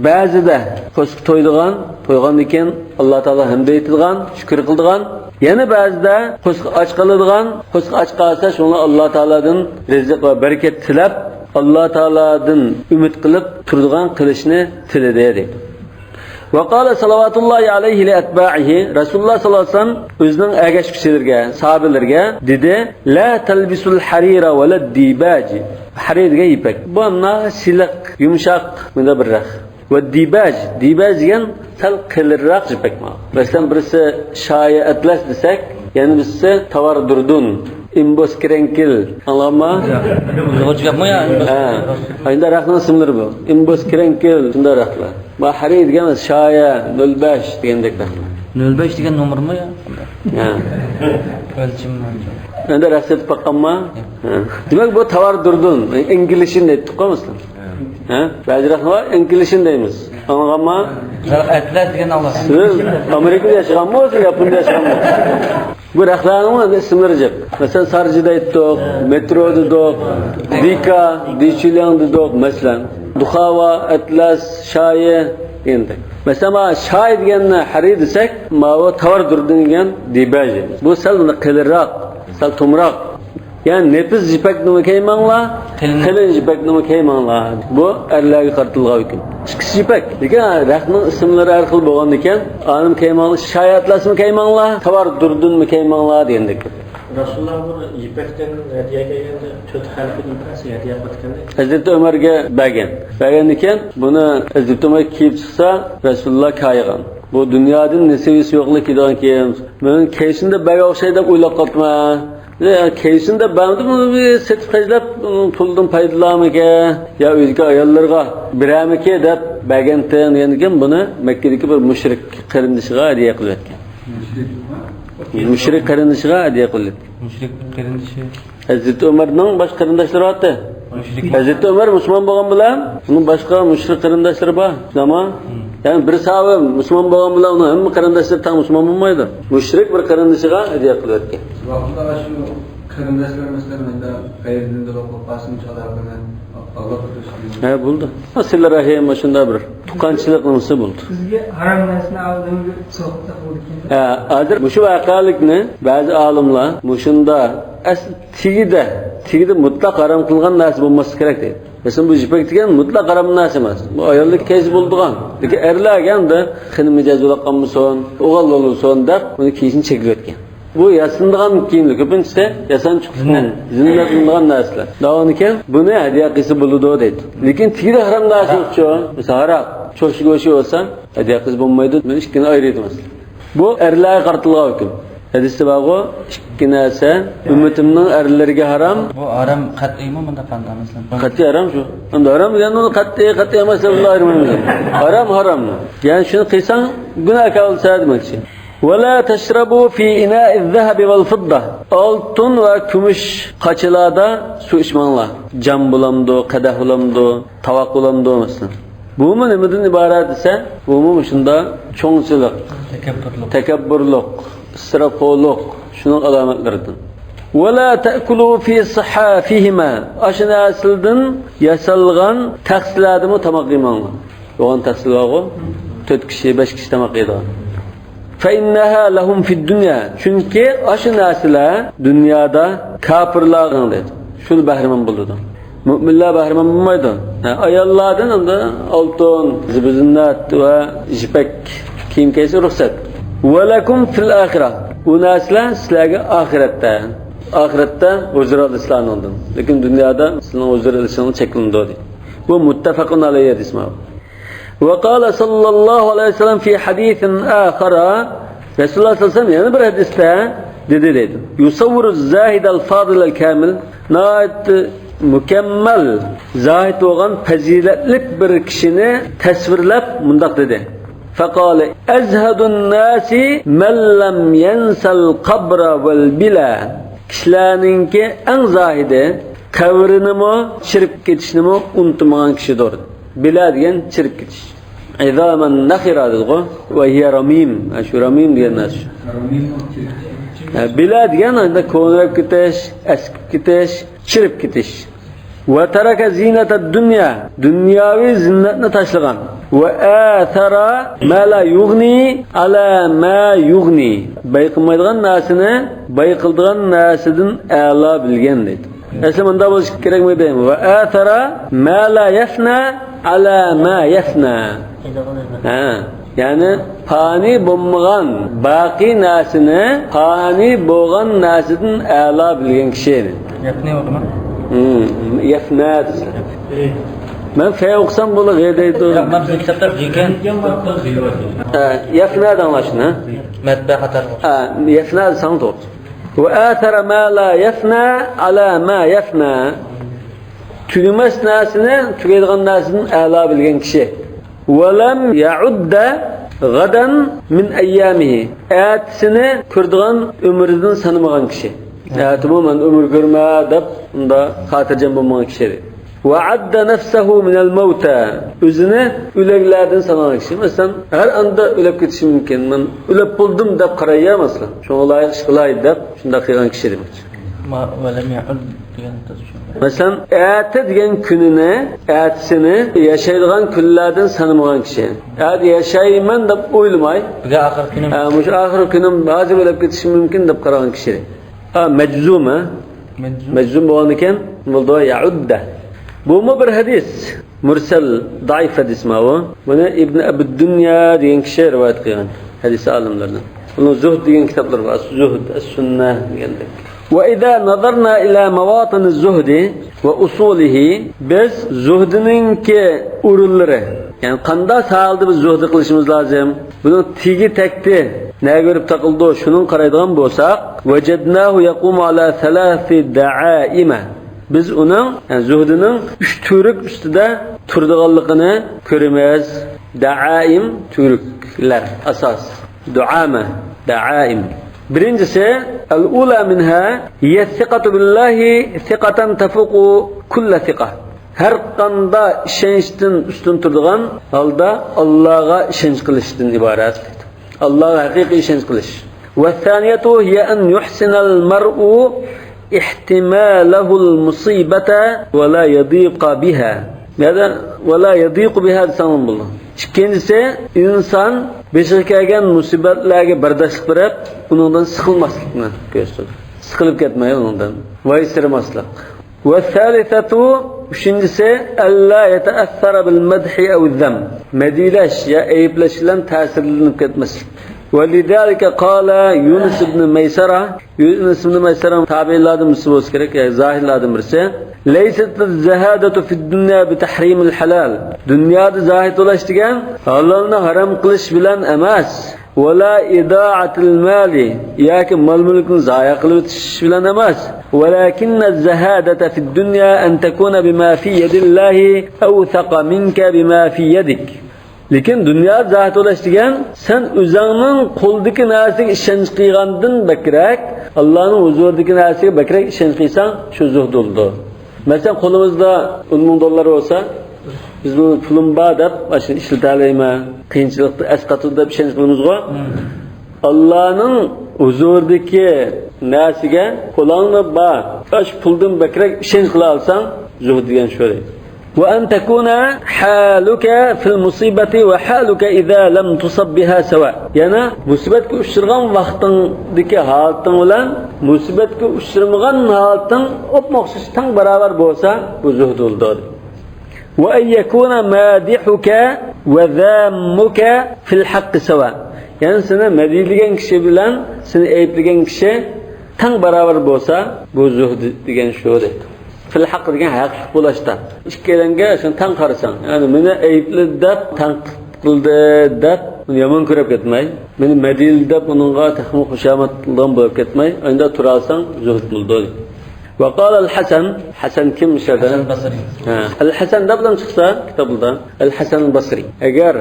ba'zida qo'shiq to'ydigan, to'ygandan keyin Alloh taolo hamd aytilgan, shukr qildigan, yana ba'zida qo'shiq och qoladigan, qo'shiq och qolsa shuni Alloh taolodan rizq va barakat tilab, Alloh taolodan umid qilib turadigan qilishni tilida dedi. Ve qala salawatullahi alayhi li atba'ihi. Rasululloh sallallohu alayhi vasallam o'zining agashkichilarga, sahobalarga dedi: "La talbisul harira va la dibaji." Harir degan ipak. Bu ammo siliq, yumshoq, bunda birroq. Va dibaj degan sal qilirroq ipak. Masalan, birisi shoyi atlas desak, yana birisi tovar durdun. Imbos krenkil, anlama? O'zga gapmi ya? Ha. Endi raqamning ismlari bu. Imbos krenkil, shunday raqamlar. Bu harid degan shoya 05 degandek raqam. 05 degan nomermi ya? Ha. O'lchimmi? Endi raqam baqqanmi? Ha. Demak bu tovar durdun, inglishini aytib qo'ymasdan. Ha? Ba'zi raqamlar inglishini deymiz. Anlaganmi? Atlas degan Allah. Siz Amerikada yashaganmi, o'zi Yaponiyada yashaganmi? Bu raqamlarning ismlari jab. Masalan, Sarjida aytdik, metro dedik, Dika, Dichilang dedik, masalan, Duxava, Atlas, Shoyi endi. Masalan, Shoyi deganni harid desak, ma'vo tovar durdi degan dibaj. Bu sal qilirroq, sal tumroq. Yani nefis jipak nima keymanglar, qilin jipak nima keymanglar. Bu erlarga qartilgan hukm. Ikkisi jipak. Lekin raqamning ismlari har xil bo'lgan ekan, anim keymanglar, shayatlasmi keymanglar, tovar durdunmi keymanglar degandek. Rasululloh buni yipakdan hadiya kelganda 4 xalqning birasi hadiya qilganda Hazreti Ömer'ga bergan. Bergan ekan, buni Hazreti Ömer kiyib chiqsa, Rasululloh kaygan. Bu dunyodan nasibisi yo'qlik ekan keyin, men keysinde berga o'xshaydi deb o'ylab qoldim. Keysinde bandi bunu bir sertifikatlar puldan paydalanmaka ya o'zga ayollarga biramika deb bergandan ekan buni Makkadagi bir mushrik qarindishiga hadiya qilayotgan. Mushrik qarindishiga hadiya qilyapti. Mushrik qarindishi. Hazreti Umarning boshqa qarindoshlari otdi. Hazreti Umar musulmon bo'lgan bilan uning boshqa mushrik qarindoshlari bor. Nima? Yani bir sahabe musulmon bo'lgan bilan uning hamma qarindoshlari tam musulmon bo'lmaydi. Mushrik bir qarindishiga hadiya qilyapti. Vaqtida shu qarindoshlar masalan qayerdan da o'qib basım çalardan Allah ko'rsin. Ha bo'ldi. Sizlar rahim shunda bir tuqqanchiliknisi bo'ldi. Sizga harom narsani aldimga so'xta bo'lgan. Hozir shu voqealikni ba'zi olimlar mushunda tigida mutlaq harom qilgan narsa bo'lmasi kerak deydi. Mesela bu jipak degan mutlaq harom narsa emas. Bu ayollik kaysi bo'ldigan. Lekin erlarganda xini mijoz bo'lganmisan, o'g'il bo'lsin deb uni kiyishni cheklayotgan. Bu yasandigan kiyimli ko'pincha yasanchiq zinnet qilingan narsalar. Davonikan buni hadiya qilsa bo'ladi deydi. Lekin tigida harom narsa uchun, mesela haroq, cho'shi go'shi bo'lsa, hadiya qilsa bo'lmaydi. Men ikkini ayiraymiz. Bu erlarga qartilgan hukm. Hadisda bor, ikki narsa ummatimning erlariga harom. Bu haram qat'iymi bunda qandamizlar? Qat'iy harom shu. Endi harom degani uni qat'iy emas deb ayirmaymiz. Harom. Ya'ni shuni qilsang gunohga olsa demakchi. ولا تشربوا في إناء الذهب والفضة. Altın ve kumush qachilarda su içmanglar. Cam bulamdı, qadah bulamdı, tavaq bulamdı mesela. Bu mu nimadan iborat ise, bu mu shunda cho'ngchilik, takabburlik, israflik, shuning alomatlaridan. ولا تأكلوا في صحافهما. Ashna asldan yasalgan taqsiladimi tamoq yemanglar. Yo'g'on taqsilog'i 4 kishi, 5 kishi tamoq yeydi. فإنها لهم في الدنيا. Çünkü aşı nasılar dünyada kafirlardan dedi. Şunu bahriman buldu. Müminler bahriman bulmaydı. Ayallardan da altın, zibizinat ve jipek kiyim kiysi ruhsat. وَلَكُمْ فِي الْآخِرَةِ. Bu nasılar sizlerge ahirette. Ahirette huzur al-İslam oldu. Lakin dünyada sizlerin huzur al-İslam'ı çekildi. Bu muttefakun aleyhi ismi. وقال صلى الله عليه وسلم في حديث آخر رسول الله صلى الله عليه وسلم yani bir hadiste dedi. يصور الزاهد الفاضل الكامل nayet mükemmel zahid olan faziletlik bir kişini tasvirlep mundak dedi. فقال أزهد الناس من لم ينسى القبر والبلا. Kişilerinki en zahidi kavrini mi çirip geçişini mi unutmayan kişidir. Bila degan chirib ketish. Izaman nakhira dedi. Va hiya ramim. Shu ramim degan narsa. Bila degan anda ko'nrab ketish, askib ketish, chirib ketish. Va taraka zinatad dunya. Dunyoviy zinnatni tashlagan. Va athara ma la yughni ala ma yughni. Bayqilmaydigan narsani bayqildigan narsadan a'lo bilgan dedi. Asli bunda bo'lish kerakmi deymi? Va athara ma la yafna ala ma yafna. Yani fani bo'lmagan baqi narsani fani bo'lgan narsadan a'lo bilgan kishi. Yafna o'qima? Yafna. Men fe o'qsam bo'lar deydi. Men siz kitobda ekan yafna danlashni. Matba xatar bor. Yafna san to'g'ri. وآثر ما لا يفنى على ما يفنى. Tügümez nasını, tügeydiğin nasının âlâ bilgen kişi. وَلَمْ يَعُدَّ غَدًا مِنْ اَيَّامِهِ. Äätisini kürdüğün ömrüdün sanımagan kişi. Äätimi men ömür görme deyip bunda hatırcan bulmagan kişidir. وَعَدَّ نَفْسَهُ مِنَ الْمَوْتَى. Özünü üleglerden sanagan kişi. Mesela her anda ölüp gitişim mümkün. Ben ölüp buldum deyip karayya mesela. Şuna layık şıkılaydı deyip şunda kıygan kişi demek. وَلَمْ يَعُدْ degan tuzuşum. Mesela ääti degan gününe, äätisini yaşaydigan kunlardan sanımagan kişi. Ääti yaşayman deyip oylamay. Biga ahir kunim. Muş ahir kunim hazır ölüp gitişim mümkün deyip karagan kişi. Meczum ha? Meczum boğan iken buldu ya'udda. Bu mu bir hadis? Mursal, daif hadis mi bu? Bunu İbn Abi Dünya diyen kişi rivayet kılgan. Hadis alimlerden. Bunun Zuhd diyen kitaplar var. Zuhd, Es-Sünneh diyenler. وإذا نظرنا إلى مواطن الزهد وأصوله biz zuhdinin ki urulları yani kanda sağladı biz zuhdu kılışımız lazım. Bunun tigi tekti ne görüp takıldı şunun karaydıgan bolsak vecednahu yaqumu ala thalathi da'aima. Biz onun yani zuhdunun 3 türük üstüde turduğanlığını görmez. Da'aim türükler asas. Duame da'aim. Birincisi el-ula minha hiye thiqatu billahi thiqatan tafuqu kulla thiqa. Her kanda işençten üstün turduğan halda Allah'a işenç kılıştan ibaret. Allah'a hakiki işenç kılış. Ve thaniyetu hiye en yuhsinel mar'u ihtimalahul musibete ve la yadiqa biha. Ya da ve la yadiqu biha sanılmalı. ikkinchisi inson beshiga kelgan musibatlarga bardoshlik berib undan siqilmaslikni ko'rsatdi. Siqilib ketmaydi undan voysirmaslik. Va thalithatu uchinchisi alla yata'assara bil madhi aw zam. Madilash ya ayiblash bilan ta'sirlanib ketmaslik. ولذلك قال يونس بن ميسرة tabi'lardan birisi bo'lsa kerak, ya zohirlardan birisi. ليست الزهادة في الدنيا بتحريم الحلال. Dunyoda zohid bo'lish degan halolni harom qilish bilan emas. ولا إضاعة المال yoki mol-mulkni zoya qilib o'tish bilan emas. ولكن الزهادة في الدنيا أن تكون بما في يد الله أوثق منك بما في يدك. Lekin dunyo zohid bo'lish degan sen o'zingning qo'ldagi narsaga ishonch qilgandan bakrak, Allohning huzuridagi narsaga bakrak ishonch qilsang, shu zuhd bo'ldi. Masalan, qo'limizda 10 ming dollar bo'lsa, biz buni pulim bor deb mashina ishlatalayman, qiyinchilikda asqatib deb ishonch qilamiz-ku. Allohning huzuridagi narsaga qo'lingni bor, shu puldan bakrak ishonch qila olsang, zuhd degan shu. وأن تكون حالك في المصيبة وحالك إذا لم تصب بها سواء. يعني مصيبتك أشرغان وقتن ديك حالتن ولن مصيبتك أشرغان حالتن أب مخصوص تن برابر بوسا وزهد الدار. وأن يكون مادحك وذامك في الحق سواء. يعني سنة مديلين كشي بلان سنة أيبلين كشي تن برابر بوسا وزهد ديكن شو ده. Fil haqq degan haqq bo'lashda. Ikkalanga shuni tan qarasan. Ya'ni meni ayibli deb tanqid qildi deb yomon ko'rib ketmay, meni madil deb uningga tahmi xushomatdan bo'lib ketmay, unda turalsang zuhd bo'ldi. Va qala al-Hasan, Hasan kim shada? Basri. Al-Hasan deb bilan chiqsa kitobda, Al-Hasan al-Basri. Agar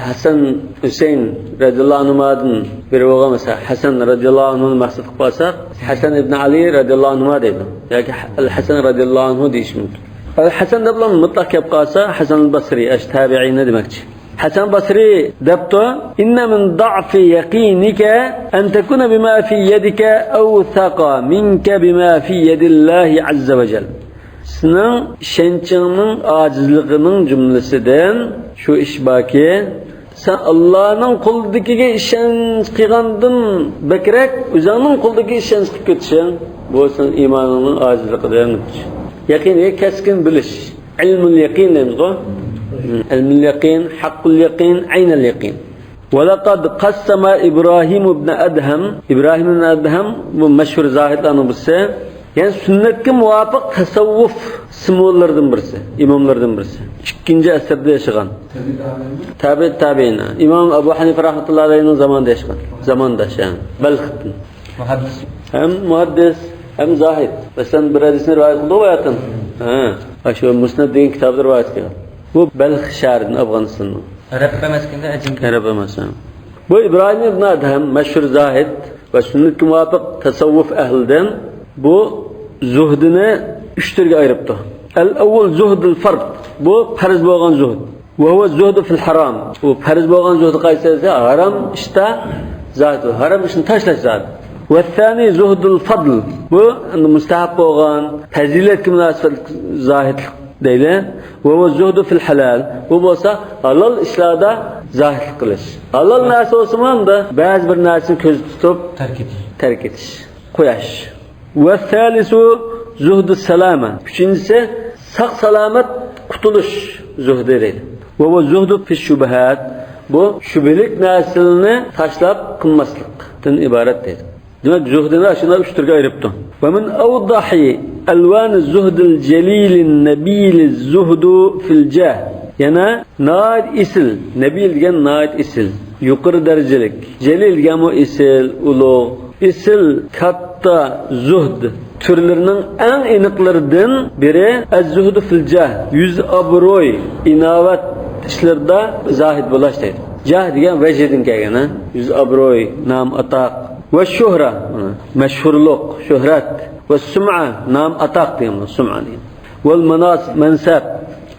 Hasan Husayn radhiyallohu anhudan bir o'g'amasa Hasan radhiyallohu anhu maqsad qilsa, Hasan ibn Ali radhiyallohu anhu deydi. Yoki Al-Hasan radhiyallohu anhu deyish mumkin. Al-Hasan deb bilan mutlaq kelib qolsa, Hasan al-Basri ash-tabi'in demakchi. Hasan Basri debto inna min da'fi yaqinika an takuna bima fi yadika awthaqa minka bima fi yadillahi azza wa jalla. Sening ishonchingning ojizligining jumlasidan shu ish borki, sen Allohning qo'lidagiga ishonch qilgandan bakrak o'zingning qo'lidagi ishonch qilib ketishing, bu sen iymoningning ojizligidan. Yaqinga keskin bilish, ilmul yaqin deymiz-ku. علم اليقين حق اليقين عين اليقين. ولقد قسم إبراهيم بن أدهم مشهور زاهد أنه برسه yani sünnetke muvafık tasavvuf simollardan birisi, imamlardan birisi. 2. asırda yaşayan. Tabi'in. İmam Ebu Hanife rahmetullahi aleyhi'nin zamanında yaşayan. Zamanında yaşayan. Belkıtın. Muhaddis. Hem muhaddis hem zahid. Ve sen bir hadisini rivayet kıldı o hayatın. Şu Musnad deyin kitabda rivayet kıldı. Bu Belk şehrinden Afganistan'ın. Rabbe meskinde acınki. Rabbe mesela. Bu İbrahim ibn Adhem meşhur zahid ve sünnet-i muvafık tasavvuf ehlinden bu zuhdini 3 türge ayırıptı. El-evvel zuhdul fard. Bu farz bo'lgan zuhd. Ve huve zuhdu fil haram. Bu farz bo'lgan zuhd qaysi? Haram işte zahid. Haram işini tashlash zahid. Ve thani zuhdul fadl. Bu mustahab bo'lgan faziletga munosib zahid deydi. Ve huve zuhdu fil halal. Bu bo'lsa halol ishlarda zahidlik qilish. Halol narsa bo'lsa-ham da ba'zi bir narsani ko'z tutib tark etish, qo'yash. Ve thalisu zuhdu salama. Üçüncüsü sağ salamet kurtuluş zuhdu deydi. Ve bu zuhdu fi şubahat. Bu şübelik nasilini taşlap kılmaslıktan ibaret deydi. Demek zuhdunu aşağıda 3 türge ayırıptı. Ve min avdahi elvan zuhdul celilin nebil zuhdu fil cah. Yani naid isil, nebil diyen naid isil. Yukarı derecelik. Celil diyen o isil, ulu. İsil katta zuhd türlerinin en eniklerinden biri az-zuhdu fil cah. Yüz abroy, inavet işlerde zahid bulaş deydi. Cah degan vecedin kelgan, yüz abroy, nam ataq ve şuhra, meşhurluk, şöhret ve sum'a, nam ataq deymiz, sum'a deymiz. Vel manasib, mansab,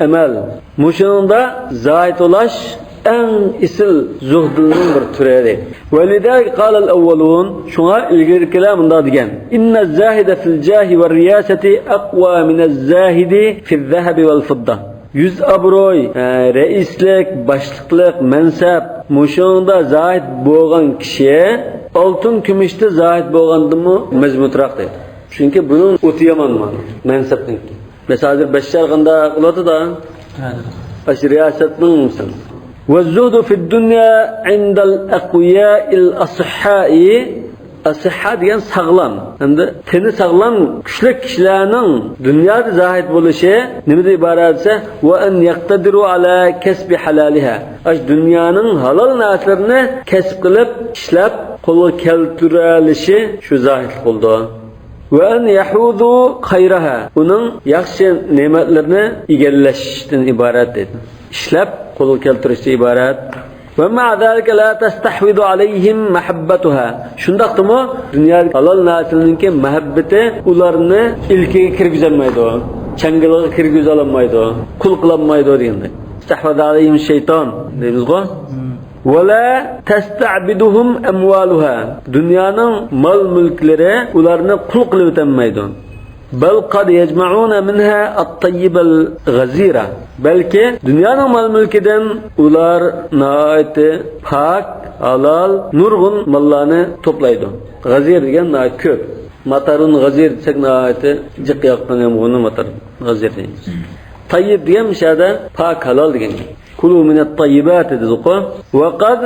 emel. Muşununda zahid ulaş en isil zuhdunun bir türedi. Velidâk kâlel evvelûn, şuna ilgilikiler bunda diyen. İnne zâhide fil câhi ve riyâseti akvâ minez zâhidi fil zâhebi vel fıdda. Yüz abroy, reislik, başlıklık, mensap, muşunda zahid bo'lgan kishi oltin kumushda zahid bo'lgandimi mazmutroq deydi. Chunki buning o'ti yomon mansabdan. Mesela hozir Bashar qanday qiladi-da? Ashriyasatning misol. والزهد في الدنيا عند الأقوياء الأصحاء asihha degan sog'lom, endi teni sog'lom kuchli kishilarning dunyoda zohid bo'lishi nimadan iborat desa, va an yaqtadiru ala kasbi halaliha. Ash dunyoning halol narsalarni kasb qilib, ishlab qo'lga keltirilishi shu zohid bo'ldi. Va an yahudu khayraha. Uning yaxshi ne'matlarni egallashdan iborat dedi. Ishlab qo'lga keltirishdan iborat. ومع ذلك لا تستحوذ عليهم محبتها. Şundaqdımı dünya halal narsalarınki muhabbeti ularni ilkiga kirgizolmaydi. Changilig'iga kirgizolmaydi. Qul qilolmaydi deganda. Istahvada alayhim shayton deymiz-ku. Ve la tasta'biduhum amwaluha. Dünyanın mal mülkleri ularni qul qilib o'tolmaydi. Bel qad yecma'una minha at-tayyibal ghazira. Belki dünyanın mal mülkinden ular naati pak, halal, nurgun mallarını toplaydı. Gazir degan naat köp. Matarun gazir desek naati jiq yoqdan ham uni matar gazir deymiz. Tayyib degan mishada pak, halal degan. Kulu min at-tayyibat rizqu ve qad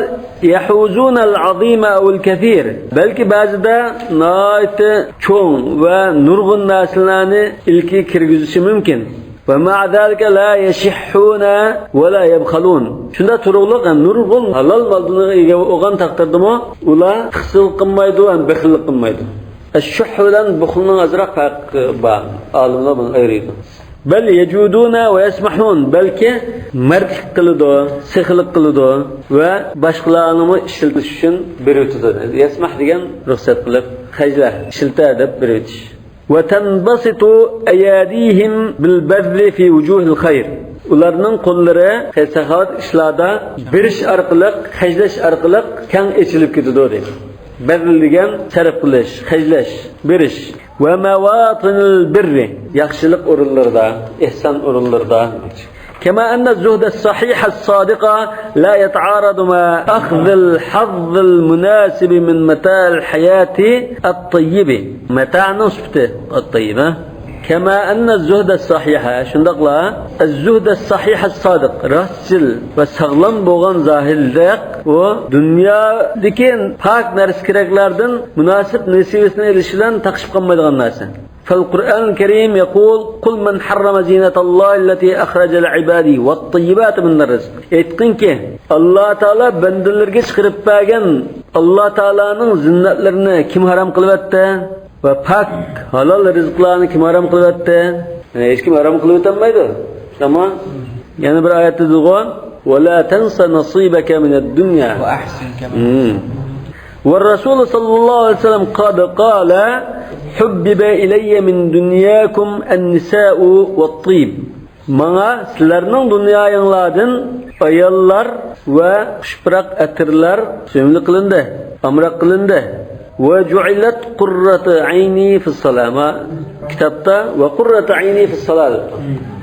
yahuzuna al-azima aw al-kathir. Belki ba'zida naati cho'ng va nurgun narsalarni ilki kirgizishi mumkin. Ve ma'a zalika la yashihuna ve la yabkhalun. Shunda turug'liq nurg'un halol molni ega olgan taqdirdimi, ular qisıl qilmaydi va baxillik qilmaydi. Ash-shuh bilan buxlning azroq farqi bor. Olimlar buni ayiradi. Bel yecuduna ve yasmahun. Belki mertlik qiladi, sixlik qiladi va boshqalarni ishiltish uchun berutadi. Yasmah degan ruxsat qilib, xajla ishilta deb berutish. وتنبسط أياديهم بالبذل في وجوه الخير. Ularning qo'llari saxovat ishlarda berish orqali, xajlash orqali keng ochilib ketadi deydi. Bazl degan sarf qilish, xajlash, berish. Va mawatinil birri, yaxshilik o'rinlarida, ihson o'rinlarida. كما أن الزهد الصحيح الصادق لا يتعارض مع أخذ الحظ المناسب من متاع الحياة الطيبة. متاع نصفته الطيبة. كما أن الزهد الصحيح شندقلا الزهد الصحيح الصادق رسل وسغلم بوغان ظاهرلق ودنيا لكن پاک نرس كركلاردن مناسب نسيبسine ilişkilen takışıp kalmaydıgan narsa. فالقرآن الكريم يقول قل من حرم زينة الله التي أخرج لعباده والطيبات من الرزق. Etkin ki Allah Teala bendelerge çıkarıp bergen Allah Teala'nın zinnetlerini kim haram kılıp etti? Ve pak halal rızıklarını kim haram kılıp etti? Hiç kim haram kılıp etmeydi. Ama yani bir ayette diyor ولا تنس نصيبك من الدنيا وأحسن كما والرسول صلى الله عليه وسلم قد قال حبب إلي من دنياكم النساء والطيب. Bana sizlerinin dünyalarından ayollar ve şıprak etirler sevimli kılındı, amrak kılındı. Ve ju'ilat qurratu ayni fi's salama. Kitapta ve qurratu ayni fi's salat.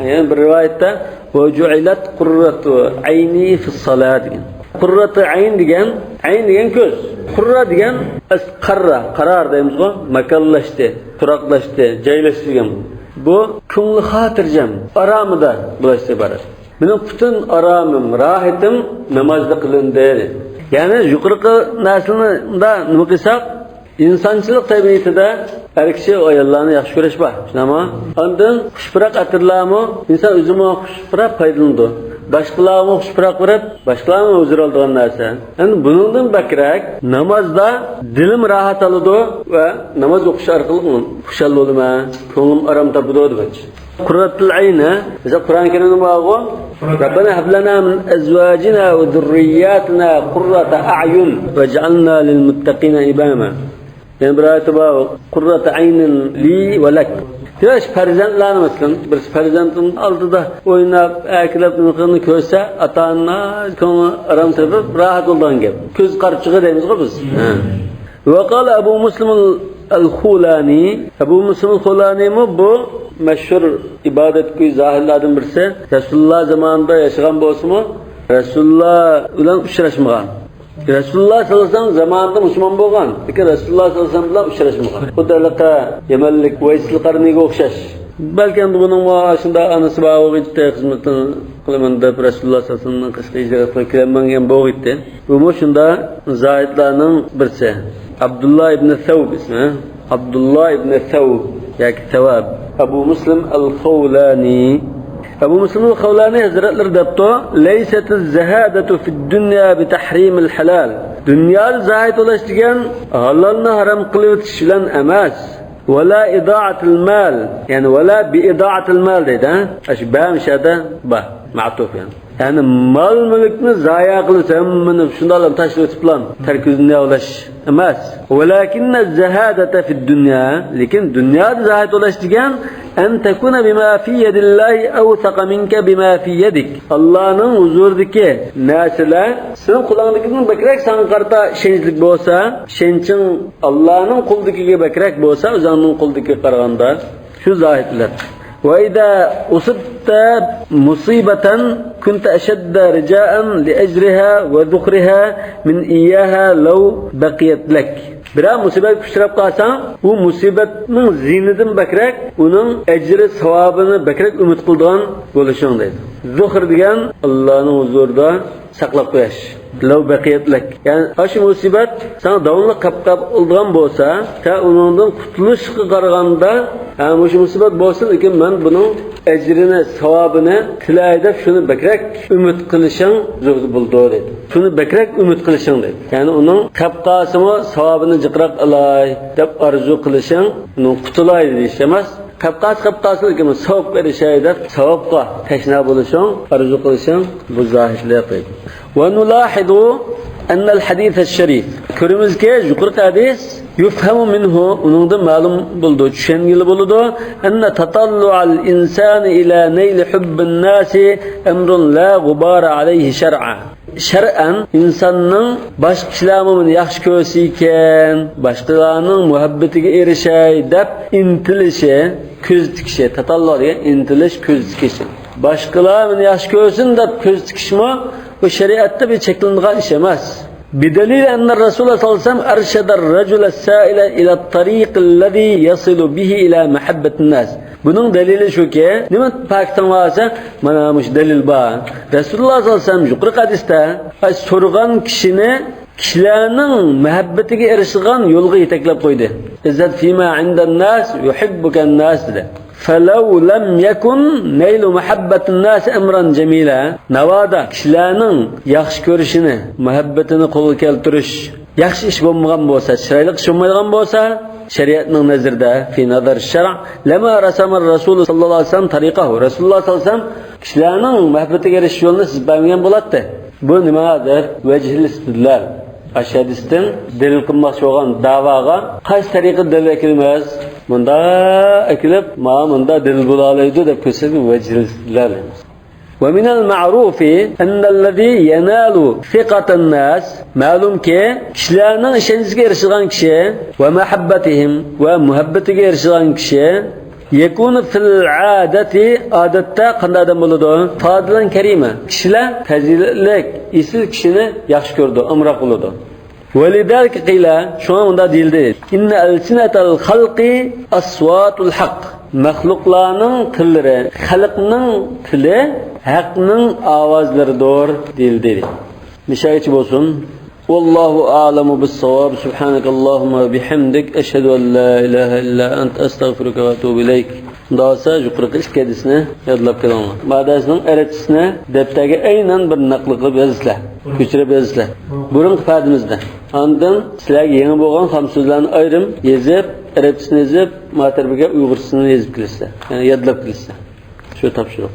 Yani bir rivayette ve ju'ilat qurratu ayni fi's salat. Qurratu ayn degan ko'z. Qurra degan qarar deymiz-ku, makallaştı, turaqlaştı, joylashdi degan. Bu ko'ngli xotirjam, aromida bo'lishdi barar. Mening butun aromim, rohatim namozda qilindi. Ya'ni yuqorqi narsalarda nima qilsak, insonchilik tabiatida har kishi ayollarni yaxshi ko'rish bor. Shunami? Ondan xushpurak atirlarmi, inson o'zini xushpurak foydalanadi. Başkalarına xushpurak verib, başkalarına o'zir oladigan narsa. Endi buningdan bakrak namozda dilim rahat oladi va namoz o'qish orqali xushal bo'laman, ko'nglim arom topadi deb. Qurratul ayna, biza Qur'on Karimda bor. Rabbana hab lana min azwajina va zurriyyatina qurrata a'yun waj'alna lil muttaqina imama. Yani bir ayet bor. Qurrata aynin li va lak. Yaş farzandlarni mesela bir farzandın oldida o'ynab, aklab nurni ko'rsa, ata-ona ko'ngli arom topib, rahat bo'lgan gap. Ko'z qarchig'i deymiz-ku biz. Ve kâle Ebu Müslim el-Khulani. Ebu Müslim el-Khulani mi bu? Meşhur ibadet kuyu zahirlerden birisi. Resulullah zamanında yaşayan bolsa mu? Resulullah bilen uçraşmagan. Resulullah sallallahu aleyhi ve sellem zamanında Müslüman bolgan. Peki Resulullah sallallahu aleyhi ve sellem bilen uçraşmagan. Bu dalika Yemenlik Veysil Qarniga o'xshash. Belki bunun maaşında anası bağı gitti, hizmetini kılımında Resulullah sallallahu aleyhi ve sellem'in kısmı icra kılınmayan bağı gitti. Bu şunda zahidlerinin birisi. Abdullah ibn Thawb ismi. Abdullah ibn Thawb yani Thawab. Ebu Müslim el-Khawlani. Ebu Müslim el-Khawlani hazretleri depto leysetiz zehadetu fid dünya bi tahrimil halal. Dünya zahid olaş degen halalni haram qilib o'tish bilan emas. ولا إضاعة المال يعني ولا بإضاعة المال ده أشباه مش هذا با معطوف يعني مال ملكنا زايا قلتهم من شنالهم تشلو تبلان تركز الدنيا ولاش أماس ولكن الزهادة في الدنيا لكن الدنيا زاهد ولاش تجان أن تكون بما في يد الله أوثق منك بما في يدك Allah'ın huzurdaki nesile senin kulağındakinin bekrek sana karta şençlik bolsa şençin Allah'ın kuldaki bekrek bolsa uzanın kuldaki karaganda şu zahitler وإذا أصبت مصيبة كنت أشد رجاء لأجرها وذخرها من إياها لو بقيت لك. Birer musibet kuşturab qalsan, bu musibetning zinidan bakrek, uning ecri savabini bakrek umid qildigan bo'lishing deydi. Zuhr degan Allohning huzurida saqlab qo'yish. Law baqiyatlak. Ya'ni ash musibet sana davomli qapqab oldigan bo'lsa, ta uningdan qutulishga qaraganda, bu musibet bo'lsa, lekin men buning ecrini, savabini tilayda shuni bakrek umid qilishing zo'r bo'ldi deydi. Shuni bakrek umid qilishing deydi. Ya'ni uning qapqasimi savabini jiqroq alay deb arzu qilishing, uning qutulay deyish emas. Qapqas lekin savab berishay deb savobga tashna bo'lishing, arzu qilishing bu zohirlik deydi. Ve nulahidu أن الحديث الشريف كرمز كيج يقرأ حديث يفهم منه ونقدر معلوم بلدو تشين يل بلدو أن تطلع الإنسان إلى نيل حب الناس أمر لا غبار عليه شرعا شرعا إنسانın başka kişilerinin yaxşı kösüyken başkalarının muhabbetiga erişey dep intilişi köz dikişi tatallu diye intiliş köz dikişi başkalarının yaxşı kösün dep köz dikişme bu şeriatta bir çekildiğin iş emas. بدليل أن الرسول صلى الله عليه وسلم أرشد الرجل السائل إلى الطريق الذي يصل به إلى محبة الناس. Bunun delili şu ki, nima paktan varsa, mana muş delil var. Resulullah sallallahu aleyhi ve sellem yuqori hadiste so'rgan kishilarning muhabbatiga erishgan yo'lga yetaklab qo'ydi. İzzet fima indan nas yuhibbukan nas dedi. فَلَوْ لَمْ يَكُنْ نَيْلُ مَحَبَّةِ النَّاسِ اَمْرًا جَمِيلًا Navada kişilerinin yaxşı görüşünü, muhabbetini qo'lga keltirish, yaxşı iş bo'lmagan bo'lsa, chiroyli ish bo'lmaydigan bo'lsa, şeriatning nazarida fi nazar şer'a lama rasama Rasul sallallohu alayhi vasallam tariqahu. Rasululloh sallallohu alayhi vasallam kishilarning muhabbatiga erishish yo'lini siz bilgan bo'ladi. Bu nimadir? Vejhil istidlal. Aşadistin delil qilmoqchi bo'lgan da'voga qaysi tariqa dalil ekilmas? Bunda ekilib, bunda delil bo'la oladi deb ko'rsatib vejhillar. ومن المعروف أن الذي ينال ثقة الناس معلوم كي كشلانın işenizge erişilen kişi ve muhabbetihim ve muhabbetine erişilen kişi يكون في العادة adette qanday adam buludu? Fadilan kerime. Kişiler faziletlik, isil kişini yaxşı gördü, amraq buludu. وَلِذَلْكَ قِيلَ şu anda dildi. İnne elsinetel halqi asvatul haq. Mahluklarning tilleri, xalqning tili haqning ovozlaridir dildi. Mishayichi bo'lsin. Wallahu a'lamu bis-savab. Subhanakallahumma wa bihamdik ashhadu an la ilaha illa ant astaghfiruka wa atubu ilayk. Dasa yuqorqi hadisni yodlab qo'yinglar. Badasning aratisini daftarga aynan bir naql qilib yozinglar. Ko'chirib yozinglar. Burun ifodamizda. Ondan sizlarga yangi bo'lgan ham so'zlarni ayrim yozib, aratisini yozib, matarbiga uyg'ursini yozib qilasizlar. Ya'ni yodlab qilasizlar. Shu topshiriq.